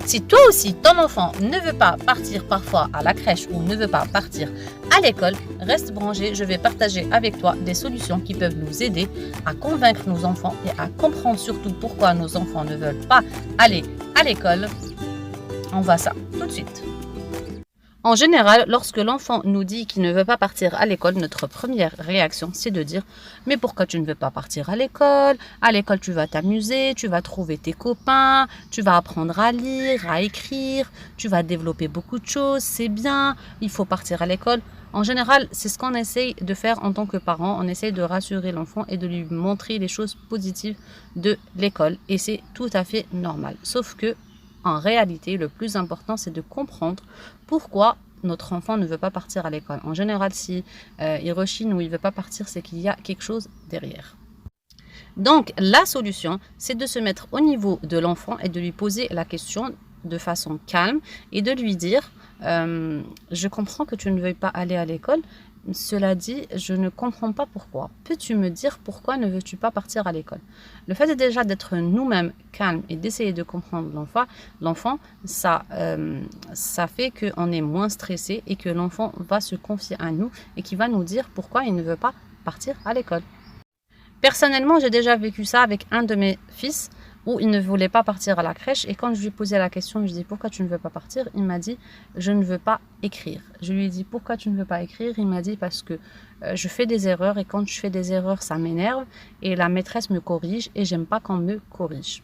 Si toi aussi, ton enfant ne veut pas partir parfois à la crèche ou ne veut pas partir à l'école, reste branché, je vais partager avec toi des solutions qui peuvent nous aider à convaincre nos enfants et à comprendre surtout pourquoi nos enfants ne veulent pas aller à l'école. On voit ça tout de suite. En général, lorsque l'enfant nous dit qu'il ne veut pas partir à l'école, notre première réaction, c'est de dire « Mais pourquoi tu ne veux pas partir à l'école? À l'école, tu vas t'amuser, tu vas trouver tes copains, tu vas apprendre à lire, à écrire, tu vas développer beaucoup de choses, c'est bien, il faut partir à l'école. » En général, c'est ce qu'on essaye de faire en tant que parent. On essaye de rassurer l'enfant et de lui montrer les choses positives de l'école. Et c'est tout à fait normal. Sauf que en réalité, le plus important, c'est de comprendre pourquoi notre enfant ne veut pas partir à l'école. En général, si il rechigne ou il ne veut pas partir, c'est qu'il y a quelque chose derrière. Donc, la solution, c'est de se mettre au niveau de l'enfant et de lui poser la question de façon calme et de lui dire je comprends que tu ne veuilles pas aller à l'école. Cela dit, je ne comprends pas pourquoi. Peux-tu me dire pourquoi ne veux-tu pas partir à l'école? Le fait déjà d'être nous-mêmes calmes et d'essayer de comprendre l'enfant, ça fait qu'on est moins stressé et que l'enfant va se confier à nous et qui va nous dire pourquoi il ne veut pas partir à l'école. Personnellement, j'ai déjà vécu ça avec un de mes fils où il ne voulait pas partir à la crèche. Et quand je lui posais la question, je lui dis pourquoi tu ne veux pas partir? Il m'a dit je ne veux pas écrire. Je lui ai dit pourquoi tu ne veux pas écrire? Il m'a dit parce que je fais des erreurs et quand je fais des erreurs, ça m'énerve et la maîtresse me corrige et j'aime pas qu'on me corrige.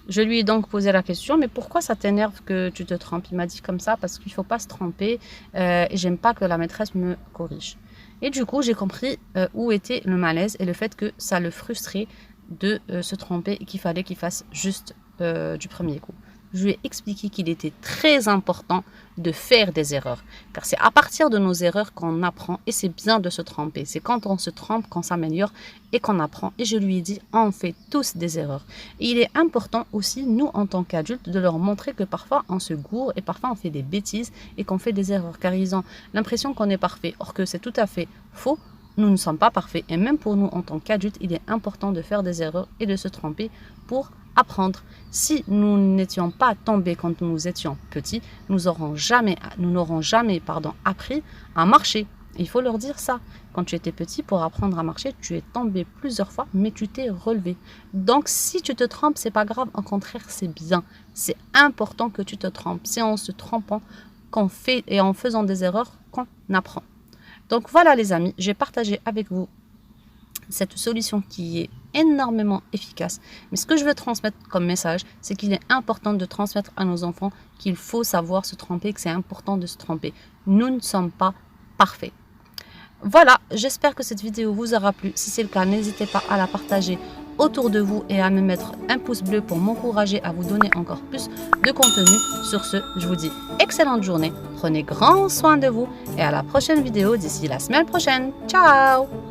Je lui ai donc posé la question, mais pourquoi ça t'énerve que tu te trompes? Il m'a dit comme ça parce qu'il ne faut pas se tromper et j'aime pas que la maîtresse me corrige. Et du coup, j'ai compris où était le malaise et le fait que ça le frustrait de se tromper et qu'il fallait qu'il fasse juste du premier coup. Je lui ai expliqué qu'il était très important de faire des erreurs. Car c'est à partir de nos erreurs qu'on apprend et c'est bien de se tromper. C'est quand on se trompe qu'on s'améliore et qu'on apprend. Et je lui ai dit, on fait tous des erreurs. Et il est important aussi, nous en tant qu'adultes, de leur montrer que parfois on se gourre et parfois on fait des bêtises et qu'on fait des erreurs. Car ils ont l'impression qu'on est parfait. Or que c'est tout à fait faux. Nous ne sommes pas parfaits et même pour nous en tant qu'adultes, il est important de faire des erreurs et de se tromper pour apprendre. Si nous n'étions pas tombés quand nous étions petits, nous n'aurons jamais appris à marcher. Il faut leur dire ça. Quand tu étais petit, pour apprendre à marcher, tu es tombé plusieurs fois, mais tu t'es relevé. Donc, si tu te trompes, c'est pas grave. Au contraire, c'est bien. C'est important que tu te trompes. C'est en se trompant qu'on fait et en faisant des erreurs qu'on apprend. Donc voilà les amis, j'ai partagé avec vous cette solution qui est énormément efficace. Mais ce que je veux transmettre comme message, c'est qu'il est important de transmettre à nos enfants qu'il faut savoir se tromper, que c'est important de se tromper. Nous ne sommes pas parfaits. Voilà, j'espère que cette vidéo vous aura plu. Si c'est le cas, n'hésitez pas à la partager autour de vous et à me mettre un pouce bleu pour m'encourager à vous donner encore plus de contenu. Sur ce, je vous dis excellente journée, prenez grand soin de vous et à la prochaine vidéo d'ici la semaine prochaine. Ciao!